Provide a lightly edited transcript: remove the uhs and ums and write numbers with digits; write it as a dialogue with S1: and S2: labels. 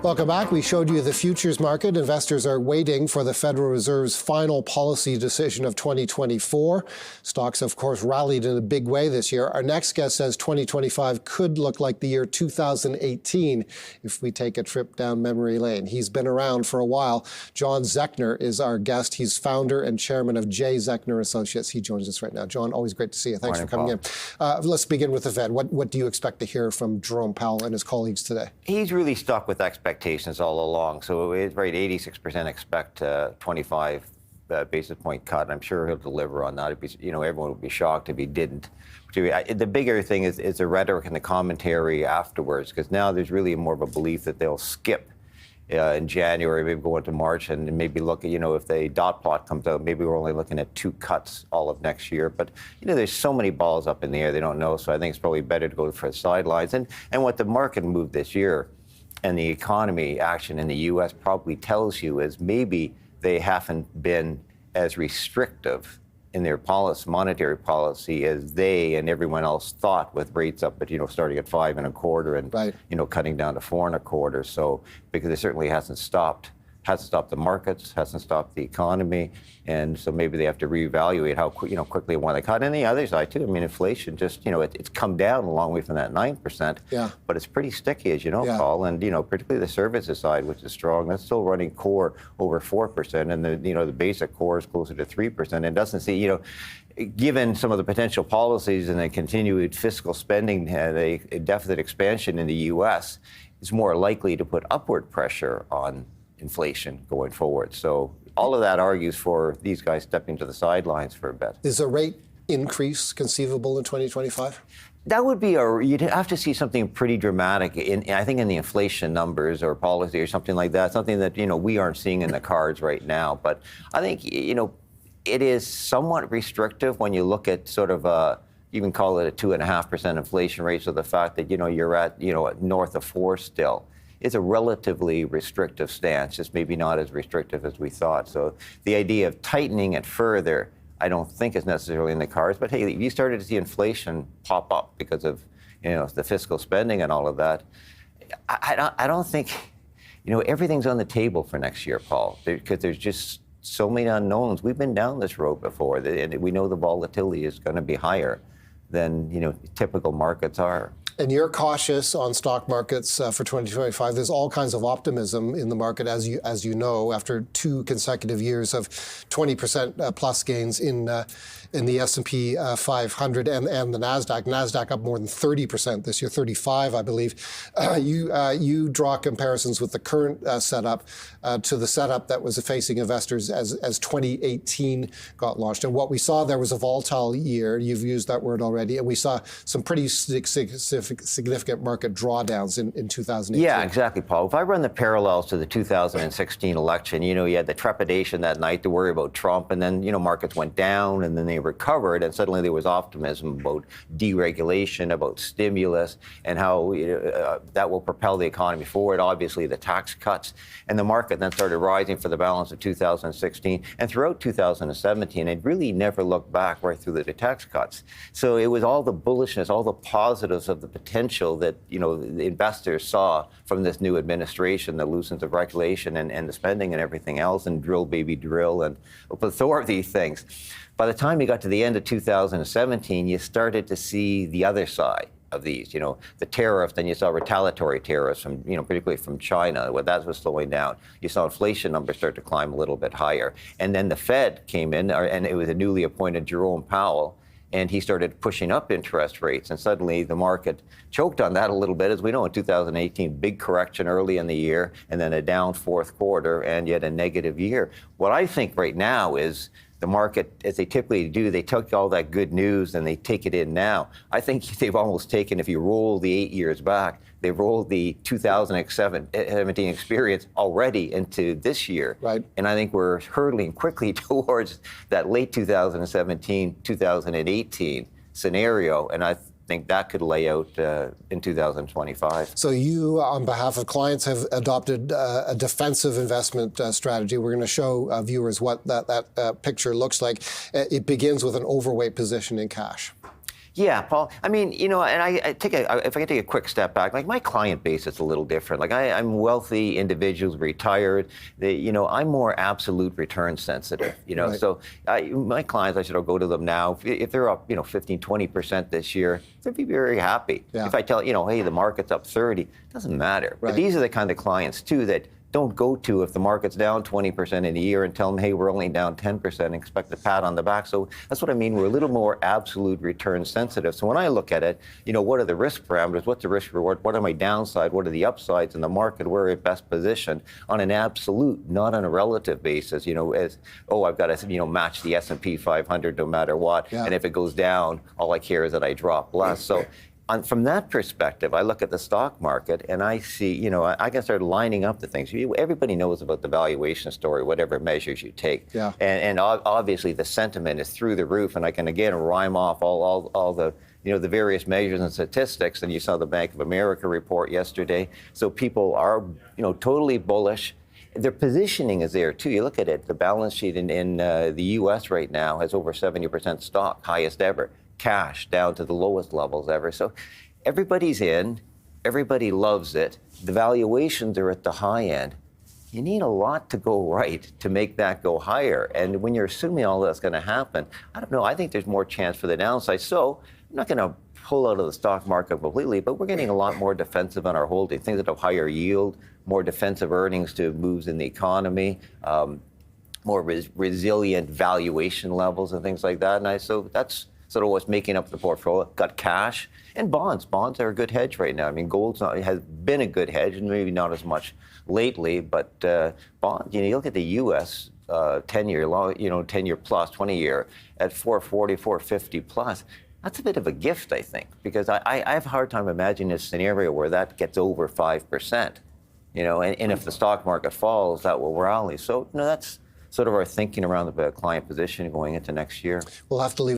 S1: Welcome back. We showed you the futures market. Investors are waiting for the Federal Reserve's final policy decision of 2024. Stocks, of course, rallied in a big way this year. Our next guest says 2025 could look like the year 2018 if we take a trip down memory lane. He's been around for a while. John Zechner is our guest. He's founder and chairman of Zechner Associates. He joins us right now. John, always great to see you. Thanks for coming in. Let's begin with the Fed. What do you expect to hear from Jerome Powell and his colleagues today?
S2: He's really stuck with expectations all along. So it's right, 86% expect 25 basis point cut. I'm sure he'll deliver on that. Everyone would be shocked if he didn't. The bigger thing is the rhetoric and the commentary afterwards, because now there's really more of a belief that they'll skip in January, maybe go into March, and maybe look at, if the dot plot comes out, maybe we're only looking at 2 cuts all of next year. But, there's so many balls up in the air, they don't know. So I think it's probably better to go for the sidelines. And what the market moved this year and the economy action in the U.S. probably tells you is maybe they haven't been as restrictive in their monetary policy as they and everyone else thought, with rates up at, starting at 5 1/4 and,
S1: right,
S2: cutting down to 4 1/4. So, because it certainly hasn't stopped the markets, hasn't stopped the economy. And so maybe they have to reevaluate how quickly they want to cut. And the other side too, inflation just, it's come down a long way from that 9%,
S1: yeah,
S2: but it's pretty sticky, as you know,
S1: yeah,
S2: Paul. And, particularly the services side, which is strong, that's still running core over 4%. And the basic core is closer to 3%. And doesn't see, given some of the potential policies and the continued fiscal spending, the deficit expansion in the U.S. is more likely to put upward pressure on inflation going forward. So all of that argues for these guys stepping to the sidelines for a bit.
S1: Is a rate increase conceivable in 2025?
S2: That would be you'd have to see something pretty dramatic I think in the inflation numbers or policy or something like that, something that, we aren't seeing in the cards right now. But I think, it is somewhat restrictive when you look at sort of you can call it a 2.5% inflation rate. So the fact that, you're at, north of 4 still. It's a relatively restrictive stance, just maybe not as restrictive as we thought. So the idea of tightening it further, I don't think is necessarily in the cards. But hey, if you started to see inflation pop up because of, the fiscal spending and all of that, I don't think, everything's on the table for next year, Paul, because there's just so many unknowns. We've been down this road before, and we know the volatility is going to be higher than, typical markets are.
S1: And you're cautious on stock markets for 2025. There's all kinds of optimism in the market, as you know, after 2 consecutive years of 20% plus gains in the S&P 500 and the Nasdaq. Nasdaq up more than 30% this year, 35, I believe. You draw comparisons with the current setup to the setup that was facing investors as 2018 got launched. And what we saw there was a volatile year. You've used that word already, and we saw some pretty significant market drawdowns in 2018.
S2: Yeah, exactly, Paul. If I run the parallels to the 2016 election, you had the trepidation that night to worry about Trump, and then, markets went down, and then they recovered, and suddenly there was optimism about deregulation, about stimulus, and how that will propel the economy forward. Obviously, the tax cuts, and the market then started rising for the balance of 2016. And throughout 2017, it really never looked back right through the tax cuts. So it was all the bullishness, all the positives of the potential that, the investors saw from this new administration, the looseness of regulation and the spending and everything else, and drill, baby, drill, and a plethora of these things. By the time you got to the end of 2017, you started to see the other side of these, the tariffs. Then you saw retaliatory tariffs from, particularly from China, where that was slowing down. You saw inflation numbers start to climb a little bit higher. And then the Fed came in, and it was a newly appointed Jerome Powell, and he started pushing up interest rates. And suddenly the market choked on that a little bit. As we know, in 2018, big correction early in the year, and then a down fourth quarter, and yet a negative year. What I think right now is the market, as they typically do, they took all that good news and they take it in now. I think they've almost taken, if you roll the 8 years back, they've rolled the 2017 experience already into this year.
S1: Right.
S2: And I think we're hurtling quickly towards that late 2017, 2018 scenario. And I think that could lay out in 2025.
S1: So you, on behalf of clients, have adopted a defensive investment strategy. We're going to show viewers what that picture looks like. It begins with an overweight position in cash.
S2: Yeah, Paul. I mean, and if I can take a quick step back, like my client base is a little different. Like I'm wealthy individuals, retired. I'm more absolute return sensitive.
S1: Right.
S2: So my clients, I should go to them now. If they're up, 15, 20% this year, they'd be very happy.
S1: Yeah.
S2: If I tell, hey, the market's up 30, it doesn't matter.
S1: Right.
S2: But these are the kind of clients too that don't go to if the market's down 20% in a year and tell them, hey, we're only down 10% and expect a pat on the back. So that's what I mean. We're a little more absolute return sensitive. So when I look at it, what are the risk parameters? What's the risk reward? What are my downside? What are the upsides in the market? Where are we best positioned on an absolute, not on a relative basis? I've got to, match the S&P 500 no matter what.
S1: Yeah.
S2: And if it goes down, all I care is that I drop less. So from that perspective, I look at the stock market and I see, I can start lining up the things. Everybody knows about the valuation story, whatever measures you take.
S1: Yeah.
S2: And obviously the sentiment is through the roof. And I can again rhyme off all the the various measures and statistics. And you saw the Bank of America report yesterday. So people are totally bullish. Their positioning is there too. You look at it, the balance sheet in the U.S. right now has over 70% stock, highest ever. Cash down to the lowest levels ever. So everybody's in, everybody loves it. The valuations are at the high end. You need a lot to go right to make that go higher. And when you're assuming all that's going to happen, I don't know, I think there's more chance for the downside. So I'm not going to pull out of the stock market completely, but we're getting a lot more defensive on our holdings, things that have higher yield, more defensive earnings to moves in the economy, more resilient valuation levels and things like that. And so that's sort of what's making up the portfolio. Got cash and bonds. Bonds are a good hedge right now. I mean, gold has been a good hedge, and maybe not as much lately, but bonds, you look at the U.S. 10-year long, 10-year plus, 20-year at 440, 450 plus. That's a bit of a gift, I think, because I have a hard time imagining a scenario where that gets over 5%, and if the stock market falls, that will rally. So, that's sort of our thinking around the client position going into next year.
S1: We'll have to leave